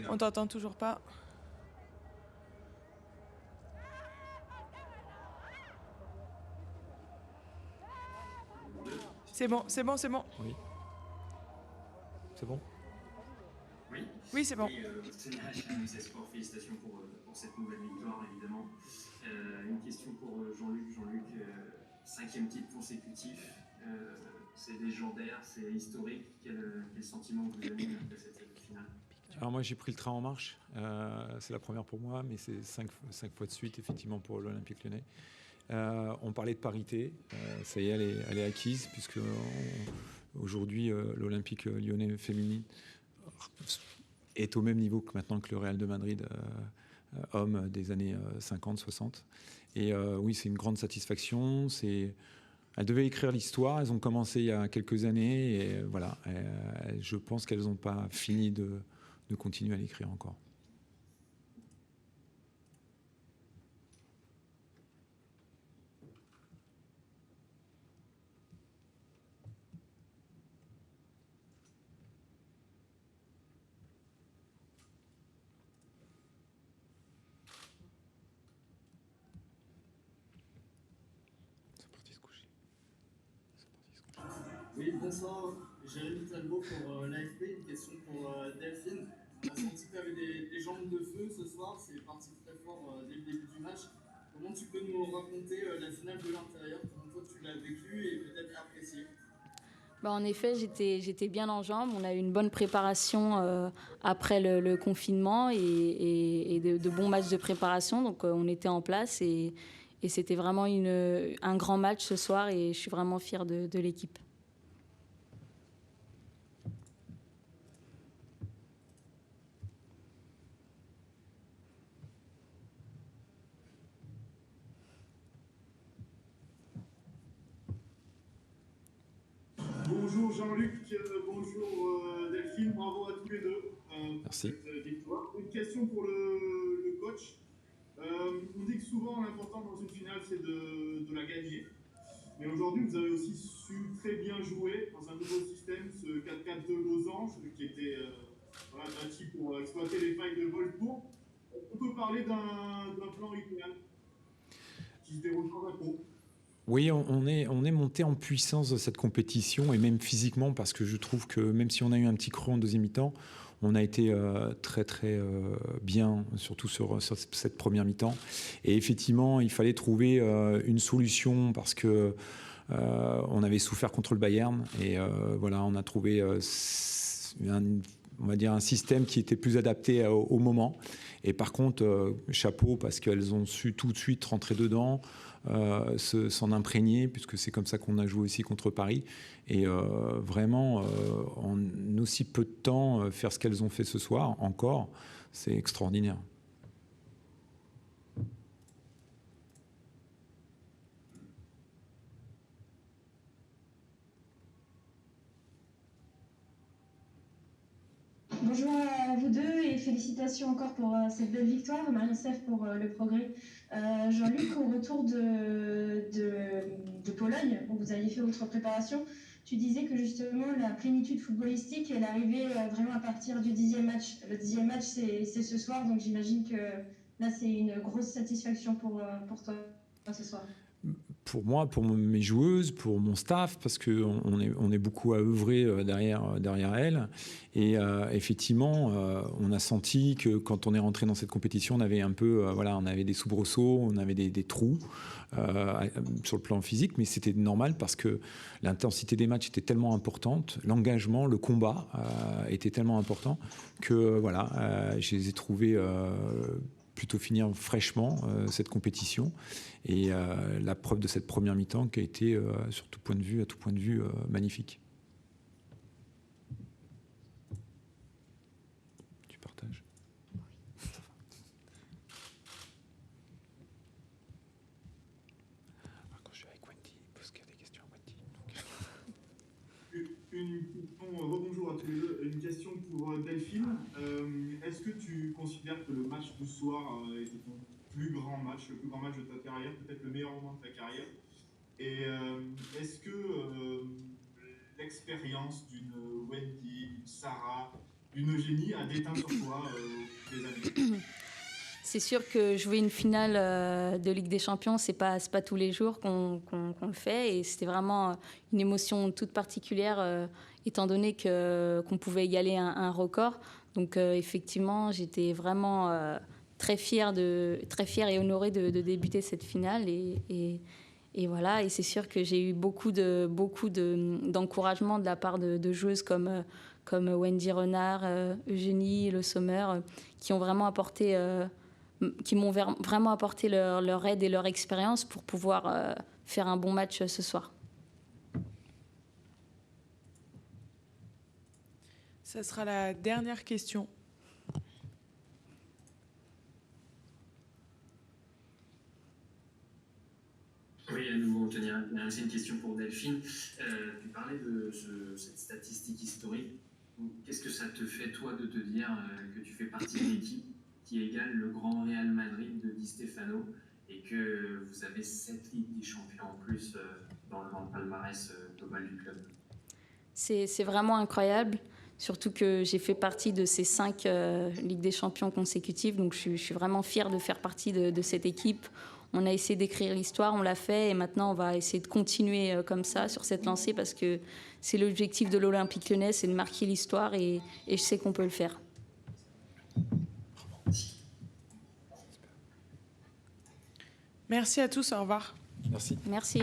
On t'entend toujours pas. C'est bon, c'est bon, c'est bon. Oui. C'est bon? Oui, Oui, c'est bon. oui, CNRH MC Sport, félicitations pour cette nouvelle victoire, évidemment. Une question pour Jean-Luc. Jean-Luc, cinquième titre consécutif, c'est légendaire, c'est historique. Quel sentiment vous anime après cette finale? Alors moi j'ai pris le train en marche, c'est la première pour moi, mais c'est 5 fois de suite effectivement pour l'Olympique Lyonnais. On parlait de parité, ça y est, elle est acquise, puisque aujourd'hui l'Olympique Lyonnais féminine est au même niveau que maintenant que le Real de Madrid homme des années 50-60. Et oui, c'est une grande satisfaction. Elles devaient écrire l'histoire, elles ont commencé il y a quelques années, et voilà, je pense qu'elles n'ont pas fini de continuer à l'écrire encore. Oui, bonsoir. Jérémy Talbot pour l'AFP. Une question pour Delphine. On a senti que tu avais des jambes de feu ce soir. C'est parti très fort dès le début du match. Comment tu peux nous raconter la finale de l'intérieur? Comment toi tu l'as vécu et peut-être apprécié? En effet, j'étais bien en jambes. On a eu une bonne préparation après le confinement et de bons matchs de préparation. Donc on était en place et c'était vraiment un grand match ce soir et je suis vraiment fière de l'équipe. Bonjour Jean-Luc, bonjour Delphine, bravo à tous les deux pour Merci. cette victoire. Une question pour le coach. On dit que souvent l'important dans une finale c'est de la gagner. Mais aujourd'hui vous avez aussi su très bien jouer dans un nouveau système, ce 4-4 de Losange qui était bâti pour exploiter les failles de Wolfsburg. On peut parler d'un plan idéal qui se déroule sans impôt. Oui, on est monté en puissance de cette compétition et même physiquement, parce que je trouve que même si on a eu un petit creux en deuxième mi-temps, on a été très très bien, surtout sur cette première mi-temps. Et effectivement, il fallait trouver une solution parce que on avait souffert contre le Bayern et voilà, on a trouvé on va dire un système qui était plus adapté au moment. Et par contre, chapeau, parce qu'elles ont su tout de suite rentrer dedans, s'en imprégner, puisque c'est comme ça qu'on a joué aussi contre Paris. Et vraiment, en aussi peu de temps, faire ce qu'elles ont fait ce soir, encore, c'est extraordinaire. Bonjour à vous deux et félicitations encore pour cette belle victoire. Marie-Steph pour le progrès. Jean-Luc, au retour de Pologne, où vous aviez fait votre préparation, tu disais que justement la plénitude footballistique, elle arrivait vraiment à partir du 10e match. Le 10e match, c'est ce soir, donc j'imagine que là, c'est une grosse satisfaction pour toi ce soir. Pour moi, pour mes joueuses, pour mon staff, parce qu'on est beaucoup à œuvrer derrière elles. Et effectivement, on a senti que quand on est rentré dans cette compétition, on avait un peu, on avait des soubresauts, on avait des trous sur le plan physique, mais c'était normal parce que l'intensité des matchs était tellement importante, l'engagement, le combat était tellement important que je les ai trouvés plutôt finir fraîchement cette compétition et la preuve de cette première mi-temps qui a été à tout point de vue magnifique. Tu partages? Quand je suis avec Wendy, parce qu'il y a des questions à Wendy. Rebonjour à tous les deux. Une question pour Delphine. Est-ce que tu considères que le match du soir était ton plus grand match, le plus grand match de ta carrière, peut-être le meilleur moment de ta carrière? Et est-ce que l'expérience d'une Wendy, d'une Sarah, une Eugénie a déteint sur toi des années? C'est sûr que jouer une finale de Ligue des Champions, c'est pas tous les jours qu'on le fait. Et c'était vraiment une émotion toute particulière, étant donné qu'on pouvait y aller un record. Donc effectivement, j'étais vraiment très fière et honorée de débuter cette finale. Et voilà, et c'est sûr que j'ai eu beaucoup d'encouragement de la part de joueuses comme Wendy Renard, Eugénie Le Sommer, qui m'ont vraiment apporté leur aide et leur expérience pour pouvoir faire un bon match ce soir. Ça sera la dernière question. Oui, à nouveau, Anthony, c'est une question pour Delphine. Tu parlais de cette statistique historique. Qu'est-ce que ça te fait, toi, de te dire que tu fais partie d'une équipe qui égale le grand Real Madrid de Di Stefano et que vous avez 7 Ligues des Champions en plus dans le palmarès global du club? C'est vraiment incroyable, surtout que j'ai fait partie de ces 5 Ligues des Champions consécutives, donc je suis vraiment fière de faire partie de cette équipe. On a essayé d'écrire l'histoire, on l'a fait, et maintenant on va essayer de continuer comme ça sur cette lancée parce que c'est l'objectif de l'Olympique Lyonnais, c'est de marquer l'histoire et je sais qu'on peut le faire. Merci à tous, au revoir. Merci. Merci.